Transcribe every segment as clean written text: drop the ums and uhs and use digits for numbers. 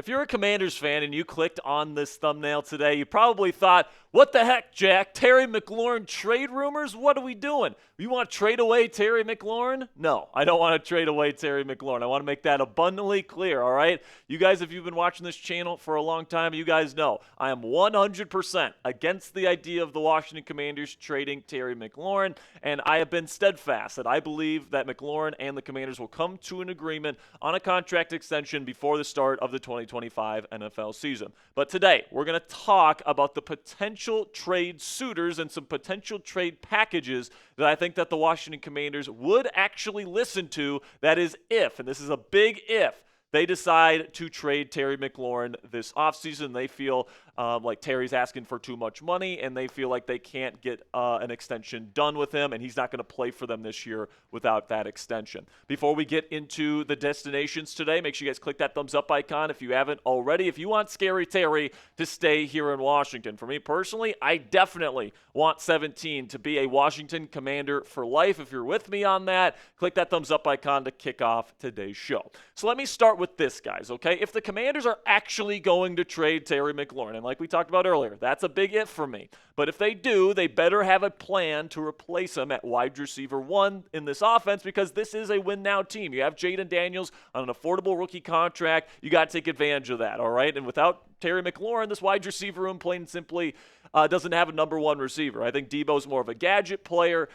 If you're a Commanders fan and you clicked on this thumbnail today, you probably thought, what the heck, Jack? Terry McLaurin trade rumors? What are we doing? You want to trade away Terry McLaurin? No, I don't want to trade away Terry McLaurin. I want to make that abundantly clear, all right? You guys, if you've been watching this channel for a long time, you guys know I am 100% against the idea of the Washington Commanders trading Terry McLaurin, and I have been steadfast that I believe that McLaurin and the Commanders will come to an agreement on a contract extension before the start of the 2025 NFL season. But today, we're going to talk about the potential trade suitors and some potential trade packages that I think that the Washington Commanders would actually listen to. That is if, and this is a big if, they decide to trade Terry McLaurin this offseason. They feel like Terry's asking for too much money, and they feel like they can't get an extension done with him, and he's not going to play for them this year without that extension. Before we get into the destinations today, make sure you guys click that thumbs up icon if you haven't already. If you want Scary Terry to stay here in Washington. For me personally, I definitely want 17 to be a Washington Commander for life. If you're with me on that, click that thumbs up icon to kick off today's show. So let me start with this, guys, okay? If the Commanders are actually going to trade Terry McLaurin, and like we talked about earlier, that's a big if for me. But if they do, they better have a plan to replace him at wide receiver 1 in this offense, because this is a win-now team. You have Jaden Daniels on an affordable rookie contract. You got to take advantage of that, all right? And without Terry McLaurin, this wide receiver room, plain and simply, doesn't have a number 1 receiver. I think Debo's more of a gadget player.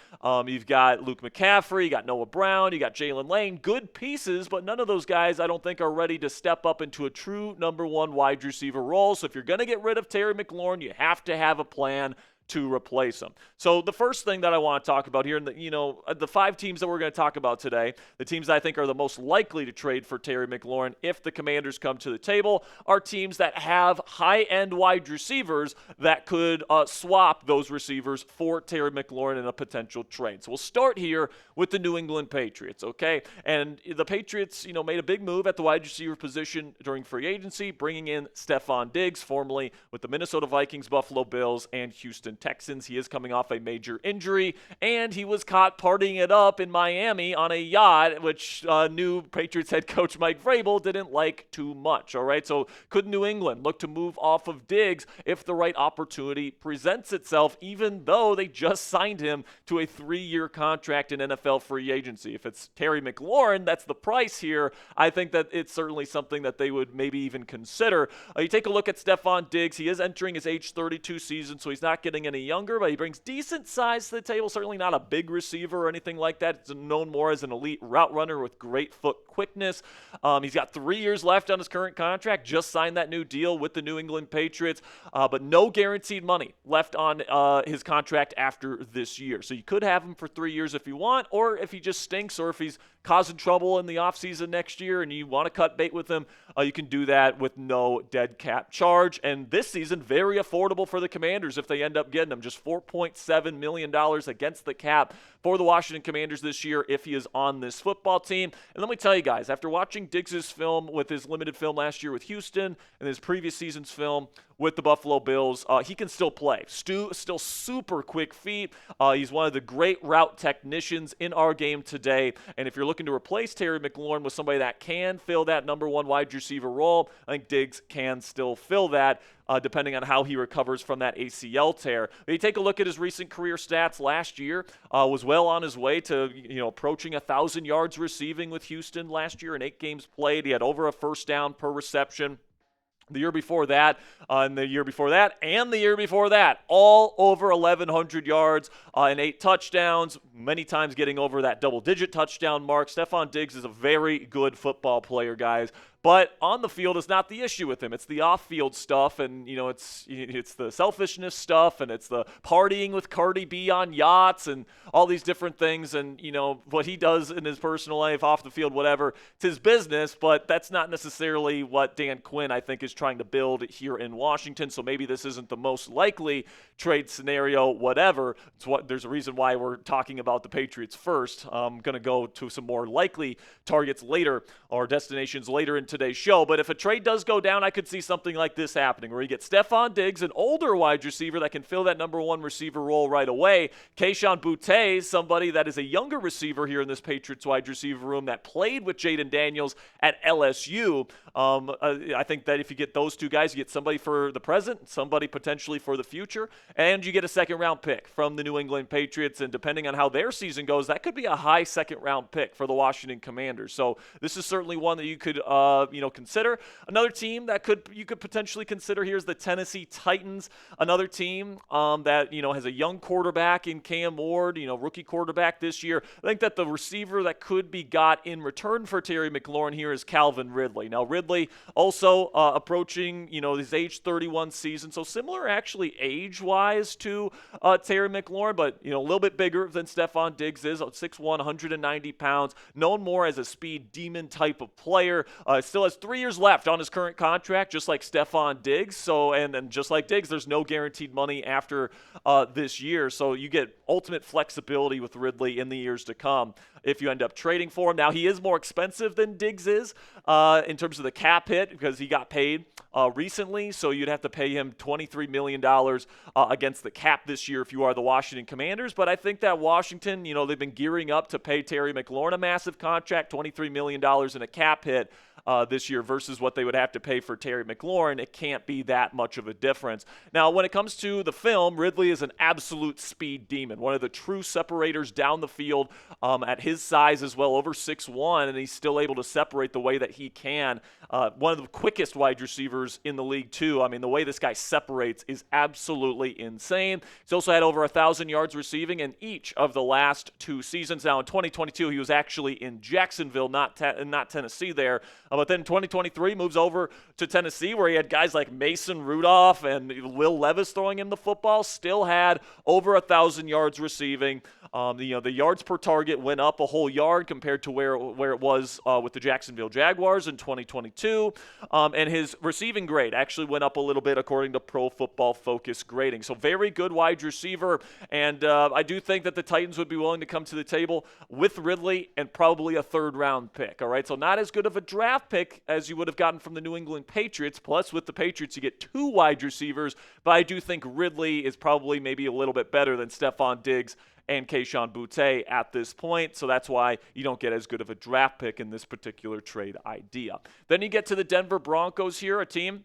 You've got Luke McCaffrey, you got Noah Brown, you got Jalen Lane. Good pieces, but none of those guys I don't think are ready to step up into a true number 1 wide receiver role. So if you're going to get rid of Terry McLaurin, you have to have a plan to replace him. So the first thing that I want to talk about here, and the 5 teams that we're going to talk about today, the teams I think are the most likely to trade for Terry McLaurin if the Commanders come to the table, are teams that have high-end wide receivers that could swap those receivers for Terry McLaurin in a potential trade. So we'll start here with the New England Patriots, okay? And the Patriots, made a big move at the wide receiver position during free agency, bringing in Stefon Diggs, formerly with the Minnesota Vikings, Buffalo Bills, and Houston Texans. He is coming off a major injury, and he was caught partying it up in Miami on a yacht, which new Patriots head coach Mike Vrabel didn't like too much, all right? So could New England look to move off of Diggs if the right opportunity presents itself, even though they just signed him to a 3-year contract in NFL free agency? If it's Terry McLaurin, that's the price here. I think that it's certainly something that they would maybe even consider. You take a look at Stefon Diggs. He is entering his age 32 season, so he's not getting any younger, but he brings decent size to the table. Certainly not a big receiver or anything like that. It's known more as an elite route runner with great foot quickness. He's got 3 years left on his current contract. Just signed that new deal with the New England Patriots, but no guaranteed money left on his contract after this year. So you could have him for 3 years if you want, or if he just stinks, or if he's causing trouble in the offseason next year and you want to cut bait with him, you can do that with no dead cap charge. And this season, very affordable for the Commanders if they end up getting him. Just $4.7 million against the cap for the Washington Commanders this year if he is on this football team. And let me tell you guys, after watching Diggs' film with his limited film last year with Houston and his previous season's film with the Buffalo Bills, he can still play. Still super quick feet. He's one of the great route technicians in our game today. And if you're looking to replace Terry McLaurin with somebody that can fill that number 1 wide receiver role, I think Diggs can still fill that, depending on how he recovers from that ACL tear. But you take a look at his recent career stats last year, was well on his way to approaching 1,000 yards receiving with Houston last year in 8 games played. He had over a first down per reception. The year before that, and the year before that, and the year before that, all over 1,100 yards and 8 touchdowns, many times getting over that double-digit touchdown mark. Stefon Diggs is a very good football player, guys. But on the field is not the issue with him. It's the off-field stuff, and it's the selfishness stuff, and it's the partying with Cardi B on yachts, and all these different things. And what he does in his personal life, off the field, whatever, it's his business. But that's not necessarily what Dan Quinn, I think, is trying to build here in Washington. So maybe this isn't the most likely trade scenario. Whatever. There's a reason why we're talking about the Patriots first. I'm going to go to some more likely targets later or destinations later in today's show. But if a trade does go down, I could see something like this happening where you get Stefon Diggs, an older wide receiver that can fill that number one receiver role right away. Kayshon Boutte, somebody that is a younger receiver here in this Patriots wide receiver room that played with Jaden Daniels at LSU. I think that if you get those two guys, you get somebody for the present, somebody potentially for the future, and you get a second-round pick from the New England Patriots. And depending on how their season goes, that could be a high second-round pick for the Washington Commanders. So this is certainly one that you could, consider. Another team that you could potentially consider here is the Tennessee Titans. Another team that has a young quarterback in Cam Ward, rookie quarterback this year. I think that the receiver that could be got in return for Terry McLaurin here is Calvin Ridley. Now Ridley also approaching his age 31 season, so similar actually age-wise to Terry McLaurin, but a little bit bigger than Stefon Diggs is, 6'1", 190 pounds, known more as a speed demon type of player. Still has 3 years left on his current contract, just like Stefon Diggs. So, and just like Diggs, there's no guaranteed money after this year. So you get ultimate flexibility with Ridley in the years to come if you end up trading for him. Now, he is more expensive than Diggs is in terms of the cap hit because he got paid recently. So you'd have to pay him $23 million against the cap this year if you are the Washington Commanders. But I think that Washington, they've been gearing up to pay Terry McLaurin a massive contract, $23 million in a cap hit this year versus what they would have to pay for Terry McLaurin. It can't be that much of a difference. Now, when it comes to the film, Ridley is an absolute speed demon, one of the true separators down the field at his size as well, over 6'1", and he's still able to separate the way that he can. One of the quickest wide receivers in the league, too. I mean, the way this guy separates is absolutely insane. He's also had over 1,000 yards receiving in each of the last 2 seasons. Now, in 2022, he was actually in Jacksonville, not Tennessee there. But then in 2023, moves over to Tennessee, where he had guys like Mason Rudolph and Will Levis throwing him the football. Still had over 1,000 yards receiving. The yards per target went up a whole yard compared to where it was with the Jacksonville Jaguars in 2022. And his receiving grade actually went up a little bit according to Pro Football Focus grading. So very good wide receiver. And I do think that the Titans would be willing to come to the table with Ridley and probably a third-round pick. All right, so not as good of a draft pick as you would have gotten from the New England Patriots. Plus, with the Patriots, you get 2 wide receivers. But I do think Ridley is probably maybe a little bit better than Stefon Diggs and Kayshon Boutte at this point. So that's why you don't get as good of a draft pick in this particular trade idea. Then you get to the Denver Broncos here, a team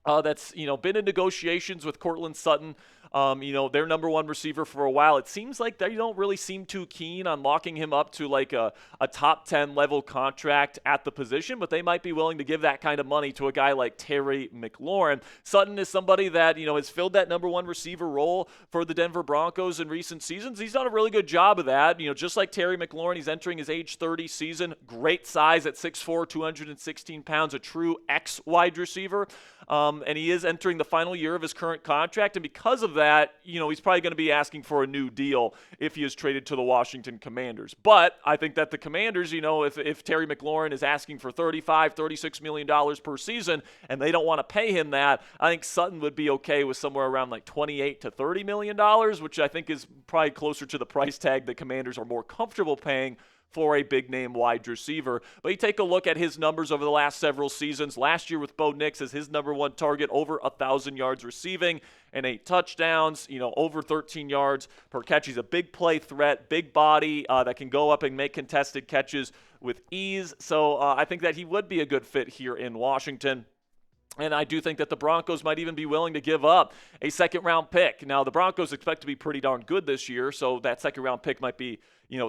that's been in negotiations with Courtland Sutton. Their number one receiver for a while. It seems like they don't really seem too keen on locking him up to like a top 10 level contract at the position, but they might be willing to give that kind of money to a guy like Terry McLaurin. Sutton is somebody that, has filled that number one receiver role for the Denver Broncos in recent seasons. He's done a really good job of that. Just like Terry McLaurin, he's entering his age 30 season. Great size at 6'4", 216 pounds, a true X wide receiver. And he is entering the final year of his current contract. And because of that, he's probably going to be asking for a new deal if he is traded to the Washington Commanders. But I think that the Commanders, if Terry McLaurin is asking for $35, $36 million per season and they don't want to pay him that, I think Sutton would be okay with somewhere around like $28 to $30 million, which I think is probably closer to the price tag the Commanders are more comfortable paying for a big-name wide receiver. But you take a look at his numbers over the last several seasons. Last year with Bo Nix as his number one target, over 1,000 yards receiving and 8 touchdowns, over 13 yards per catch. He's a big play threat, big body that can go up and make contested catches with ease. So I think that he would be a good fit here in Washington. And I do think that the Broncos might even be willing to give up a second-round pick. Now, the Broncos expect to be pretty darn good this year, so that second-round pick might be,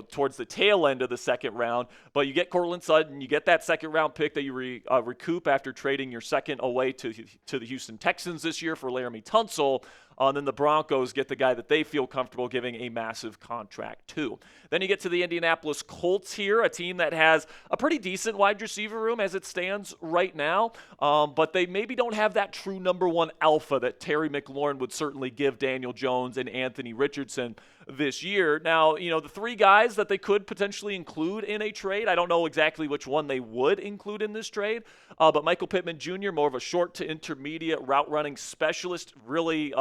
towards the tail end of the second round. But you get Courtland Sutton, you get that second-round pick that you recoup after trading your second away to the Houston Texans this year for Laramie Tunsil. And then the Broncos get the guy that they feel comfortable giving a massive contract to. Then you get to the Indianapolis Colts here, a team that has a pretty decent wide receiver room as it stands right now, but they maybe don't have that true number one alpha that Terry McLaurin would certainly give Daniel Jones and Anthony Richardson this year. Now, the 3 guys that they could potentially include in a trade, I don't know exactly which one they would include in this trade, but Michael Pittman Jr., more of a short to intermediate route running specialist, really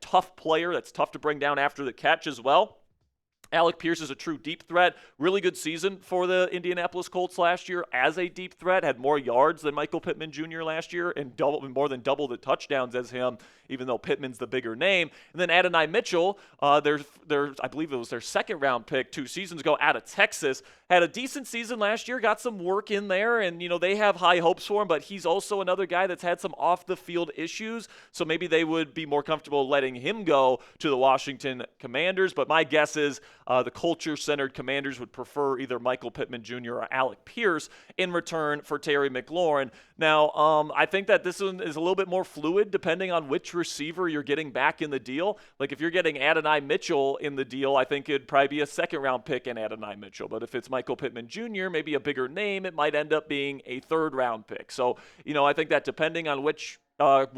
tough player that's tough to bring down after the catch as well. Alec Pierce is a true deep threat. Really good season for the Indianapolis Colts last year as a deep threat. Had more yards than Michael Pittman Jr. last year and more than double the touchdowns as him, even though Pittman's the bigger name. And then Adonai Mitchell, I believe it was their second-round pick 2 seasons ago out of Texas, had a decent season last year, got some work in there, and, they have high hopes for him, but he's also another guy that's had some off-the-field issues, so maybe they would be more comfortable letting him go to the Washington Commanders. But my guess is the culture-centered Commanders would prefer either Michael Pittman Jr. or Alec Pierce in return for Terry McLaurin. Now, I think that this one is a little bit more fluid depending on which receiver you're getting back in the deal. Like if you're getting Adonai Mitchell in the deal, I think it'd probably be a second-round pick in Adonai Mitchell. But if it's Michael Pittman Jr., maybe a bigger name, it might end up being a third-round pick. So, I think that depending on which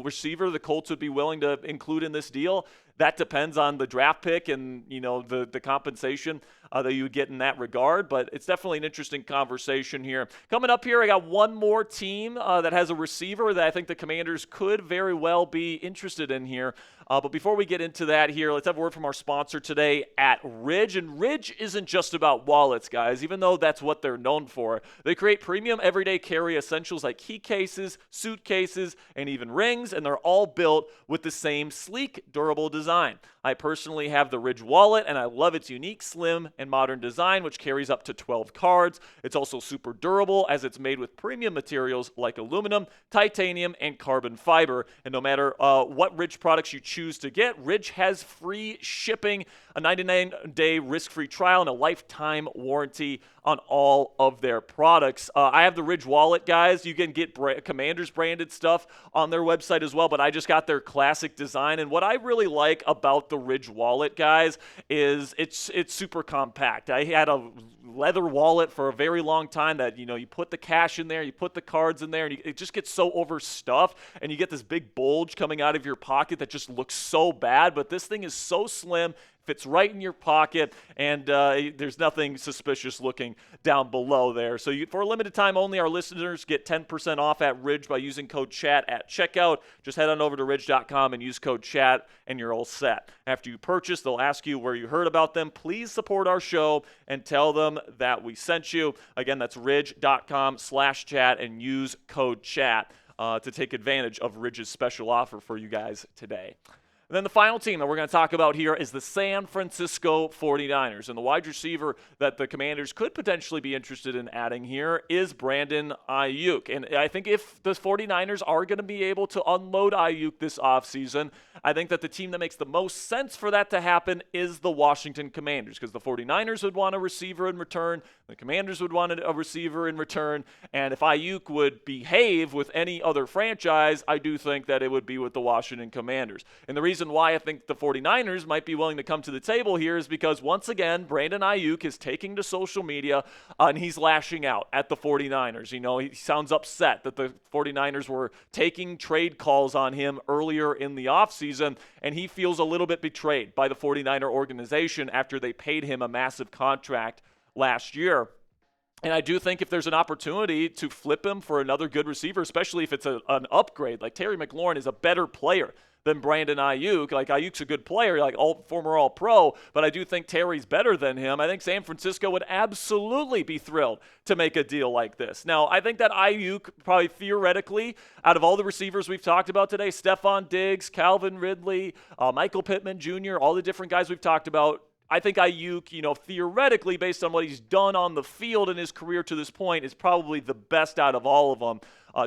receiver the Colts would be willing to include in this deal, that depends on the draft pick and, the compensation that you would get in that regard. But it's definitely an interesting conversation here. Coming up here, I got one more team that has a receiver that I think the Commanders could very well be interested in here. But before we get into that here, let's have a word from our sponsor today at Ridge. And Ridge isn't just about wallets, guys, even though that's what they're known for. They create premium everyday carry essentials like key cases, suitcases, and even rings, and they're all built with the same sleek, durable design. I personally have the Ridge wallet, and I love its unique, slim, and modern design, which carries up to 12 cards. It's also super durable as it's made with premium materials like aluminum, titanium, and carbon fiber. And no matter what Ridge products you choose to get, Ridge has free shipping, a 99-day risk-free trial, and a lifetime warranty on all of their products. I have the Ridge wallet, guys. You can get Commanders branded stuff on their website as well, but I just got their classic design. And what I really like about the Ridge wallet, guys, is it's super compact. I had a leather wallet for a very long time that, you put the cash in there, you put the cards in there, and it just gets so overstuffed, and you get this big bulge coming out of your pocket that just looks so bad. But this thing is so slim, fits right in your pocket, and there's nothing suspicious looking down below there. So for a limited time only, our listeners get 10% off at Ridge by using code CHAT at checkout. Just head on over to ridge.com and use code CHAT, and you're all set. After you purchase, they'll ask you where you heard about them. Please support our show and tell them that we sent you. Again, that's ridge.com/chat and use code CHAT to take advantage of Ridge's special offer for you guys today. And then the final team that we're going to talk about here is the San Francisco 49ers. And the wide receiver that the Commanders could potentially be interested in adding here is Brandon Aiyuk. And I think if the 49ers are going to be able to unload Aiyuk this offseason, I think that the team that makes the most sense for that to happen is the Washington Commanders, because the 49ers would want a receiver in return, the Commanders would want a receiver in return, and if Aiyuk would behave with any other franchise, I do think that it would be with the Washington Commanders. And the reason why I think the 49ers might be willing to come to the table here is because, once again, Brandon Aiyuk is taking to social media and he's lashing out at the 49ers. He sounds upset that the 49ers were taking trade calls on him earlier in the offseason, and he feels a little bit betrayed by the 49er organization after they paid him a massive contract last year. And I do think if there's an opportunity to flip him for another good receiver, especially if it's an upgrade, like Terry McLaurin is a better player than Brandon Aiyuk. Like, Ayuk's a good player, like former All-Pro, but I do think Terry's better than him. I think San Francisco would absolutely be thrilled to make a deal like this. Now, I think that Aiyuk probably theoretically, out of all the receivers we've talked about today, Stefon Diggs, Calvin Ridley, Michael Pittman Jr., all the different guys we've talked about, I think Aiyuk, theoretically, based on what he's done on the field in his career to this point, is probably the best out of all of them.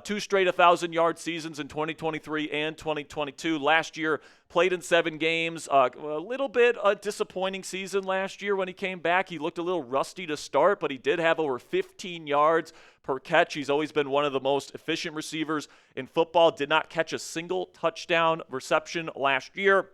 2 straight 1,000-yard seasons in 2023 and 2022. Last year, played in 7 games. A little bit a disappointing season last year when he came back. He looked a little rusty to start, but he did have over 15 yards per catch. He's always been one of the most efficient receivers in football. Did not catch a single touchdown reception last year.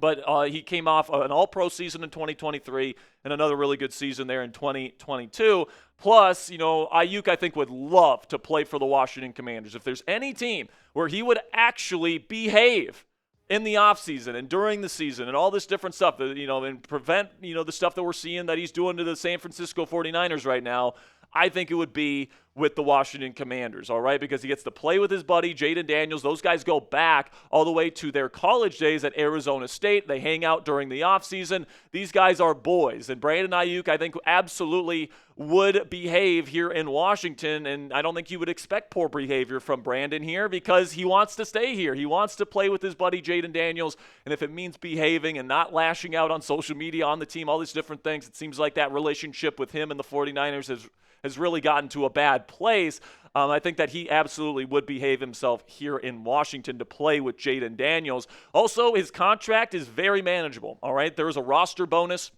But he came off an all-pro season in 2023 and another really good season there in 2022. Plus, Aiyuk, I think, would love to play for the Washington Commanders. If there's any team where he would actually behave in the offseason and during the season and all this different stuff, and prevent, the stuff that we're seeing that he's doing to the San Francisco 49ers right now, I think it would be with the Washington Commanders, all right, because he gets to play with his buddy Jaden Daniels. Those guys go back all the way to their college days at Arizona State. They hang out during the offseason. These guys are boys, and Brandon Aiyuk, I think, absolutely would behave here in Washington, and I don't think you would expect poor behavior from Brandon here because he wants to stay here. He wants to play with his buddy Jaden Daniels, and if it means behaving and not lashing out on social media, on the team, all these different things, it seems like that relationship with him and the 49ers has really gotten to a bad place. I think that he absolutely would behave himself here in Washington to play with Jaden Daniels. Also, his contract is very manageable, all right? There is a roster bonus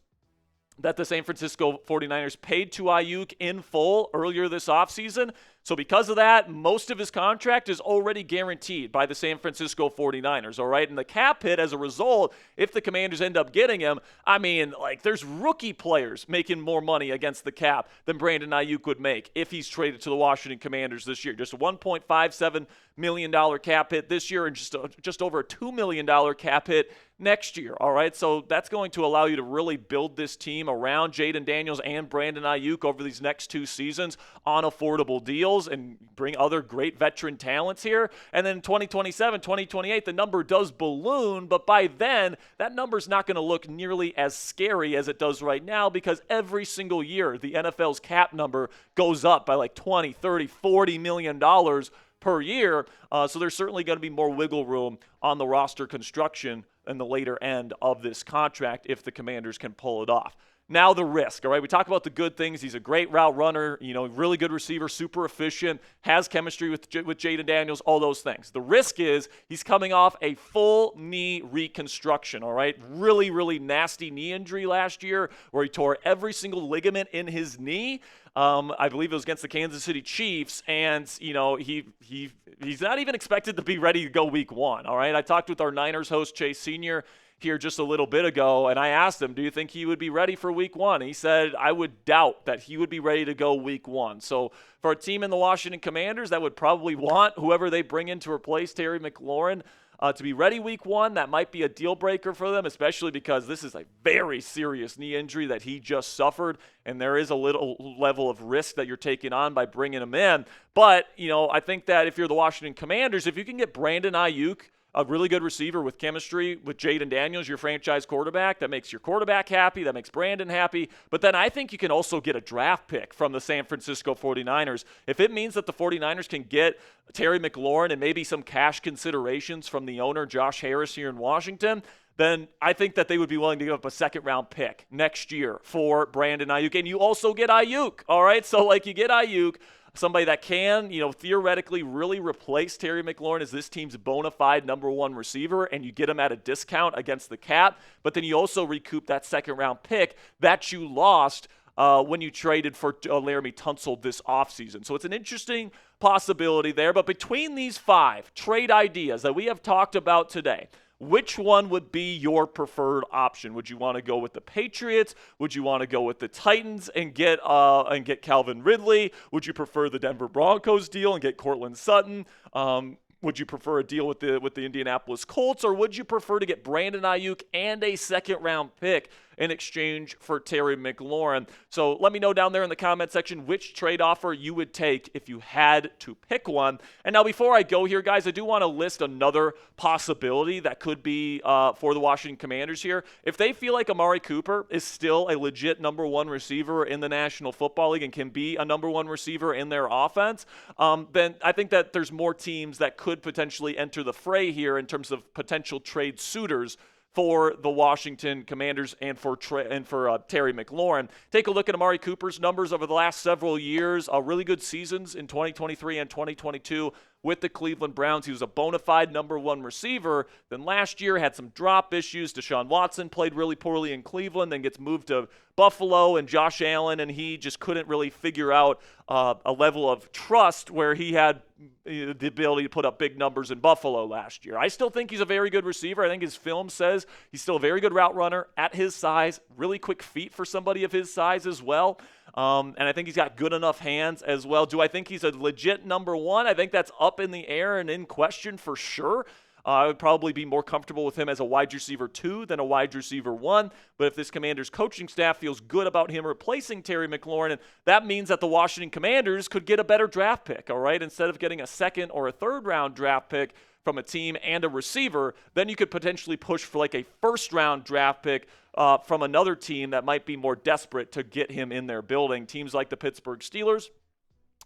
that the San Francisco 49ers paid to Aiyuk in full earlier this offseason. So because of that, most of his contract is already guaranteed by the San Francisco 49ers, all right? And the cap hit as a result, if the Commanders end up getting him, I mean, like, there's rookie players making more money against the cap than Brandon Aiyuk would make if he's traded to the Washington Commanders this year. Just a $1.57 million cap hit this year and just over a $2 million cap hit next year, all right? So that's going to allow you to really build this team around Jaden Daniels and Brandon Aiyuk over these next 2 seasons on affordable deals and bring other great veteran talents here. And then 2027, 2028, the number does balloon, but by then, that number's not going to look nearly as scary as it does right now because every single year, the NFL's cap number goes up by like 20, 30, $40 million per year. So there's certainly going to be more wiggle room on the roster construction in the later end of this contract if the Commanders can pull it off. Now the risk, all right? We talk about the good things. He's a great route runner, really good receiver, super efficient, has chemistry with Jaden Daniels, all those things. The risk is he's coming off a full knee reconstruction, all right? Really, really nasty knee injury last year where he tore every single ligament in his knee. I believe it was against the Kansas City Chiefs, and, he's not even expected to be ready to go week 1, all right? I talked with our Niners host, Chase Sr., here just a little bit ago, and I asked him, do you think he would be ready for week 1? He said, I would doubt that he would be ready to go week 1. So for a team in the Washington Commanders that would probably want whoever they bring in to replace Terry McLaurin to be ready week 1, that might be a deal breaker for them, especially because this is a very serious knee injury that he just suffered, and there is a little level of risk that you're taking on by bringing him in. But, I think that if you're the Washington Commanders, if you can get Brandon Aiyuk, a really good receiver with chemistry with Jaden Daniels, your franchise quarterback, that makes your quarterback happy, that makes Brandon happy. But then I think you can also get a draft pick from the San Francisco 49ers. If it means that the 49ers can get Terry McLaurin and maybe some cash considerations from the owner, Josh Harris, here in Washington, then I think that they would be willing to give up a second-round pick next year for Brandon Aiyuk. And you also get Aiyuk, all right? So, you get Aiyuk, somebody that can, theoretically really replace Terry McLaurin as this team's bona fide number 1 receiver, and you get him at a discount against the cap, but then you also recoup that second-round pick that you lost when you traded for Laramie Tunsil this offseason. So it's an interesting possibility there, but between these 5 trade ideas that we have talked about today, which one would be your preferred option? Would you want to go with the Patriots? Would you want to go with the Titans and get Calvin Ridley? Would you prefer the Denver Broncos deal and get Cortland Sutton? Would you prefer a deal with the Indianapolis Colts, or would you prefer to get Brandon Aiyuk and a second-round pick in exchange for Terry McLaurin? So let me know down there in the comment section which trade offer you would take if you had to pick one. And now before I go here, guys, I do want to list another possibility that could be for the Washington Commanders here. If they feel like Amari Cooper is still a legit number 1 receiver in the National Football League and can be a number 1 receiver in their offense, then I think that there's more teams that could potentially enter the fray here in terms of potential trade suitors for the Washington Commanders and for Terry McLaurin. Take a look at Amari Cooper's numbers over the last several years. Really good seasons in 2023 and 2022 with the Cleveland Browns. He was a bona fide number 1 receiver. Then last year had some drop issues. Deshaun Watson played really poorly in Cleveland, then gets moved to Buffalo and Josh Allen, and he just couldn't really figure out a level of trust where he had the ability to put up big numbers in Buffalo last year. I still think he's a very good receiver. I think his film says he's still a very good route runner at his size, really quick feet for somebody of his size as well. And I think he's got good enough hands as well. Do I think he's a legit number 1? I think that's up in the air and in question for sure. I would probably be more comfortable with him as a wide receiver 2 than a wide receiver 1. But if this Commanders coaching staff feels good about him replacing Terry McLaurin, that means that the Washington Commanders could get a better draft pick, all right? Instead of getting a second or a third round draft pick from a team and a receiver, then you could potentially push for like a first round draft pick from another team that might be more desperate to get him in their building. Teams like the Pittsburgh Steelers,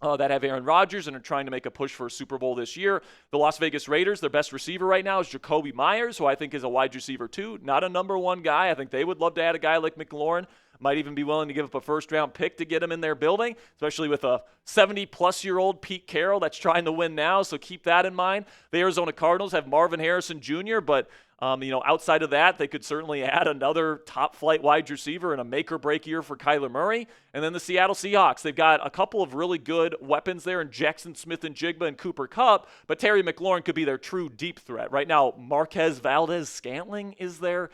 that have Aaron Rodgers and are trying to make a push for a Super Bowl this year. The Las Vegas Raiders, their best receiver right now is Jacoby Myers, who I think is a wide receiver 2, not a number 1 guy. I think they would love to add a guy like McLaurin. Might even be willing to give up a first-round pick to get him in their building, especially with a 70-plus-year-old Pete Carroll that's trying to win now, so keep that in mind. The Arizona Cardinals have Marvin Harrison Jr., but outside of that, they could certainly add another top-flight wide receiver in a make-or-break year for Kyler Murray. And then the Seattle Seahawks, they've got a couple of really good weapons there in Jackson Smith-Njigba and Cooper Kupp, but Terry McLaurin could be their true deep threat. Right now, Marquez Valdez-Scantling is their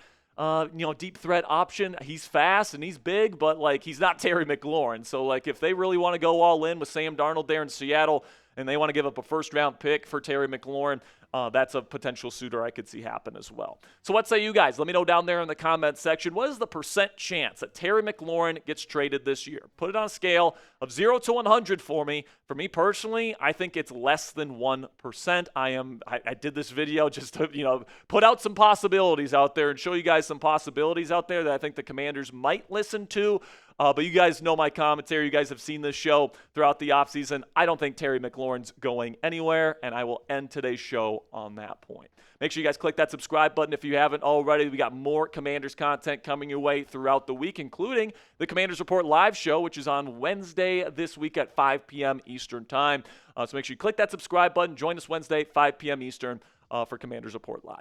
deep threat option. He's fast and he's big, but he's not Terry McLaurin. So if they really want to go all in with Sam Darnold there in Seattle and they want to give up a first round pick for Terry McLaurin, that's a potential suitor I could see happen as well. So what say you guys? Let me know down there in the comments section. What is the % chance that Terry McLaurin gets traded this year? Put it on a scale of 0 to 100 for me. For me personally, I think it's less than 1%. I did this video just to put out some possibilities out there and show you guys some possibilities out there that I think the Commanders might listen to. But you guys know my commentary. You guys have seen this show throughout the offseason. I don't think Terry McLaurin's going anywhere, and I will end today's show on that point. Make sure you guys click that subscribe button if you haven't already. We got more Commanders content coming your way throughout the week, including the Commanders Report live show, which is on Wednesday this week at 5 p.m. Eastern Time. So make sure you click that subscribe button. Join us Wednesday, 5 p.m. Eastern for Commanders Report Live.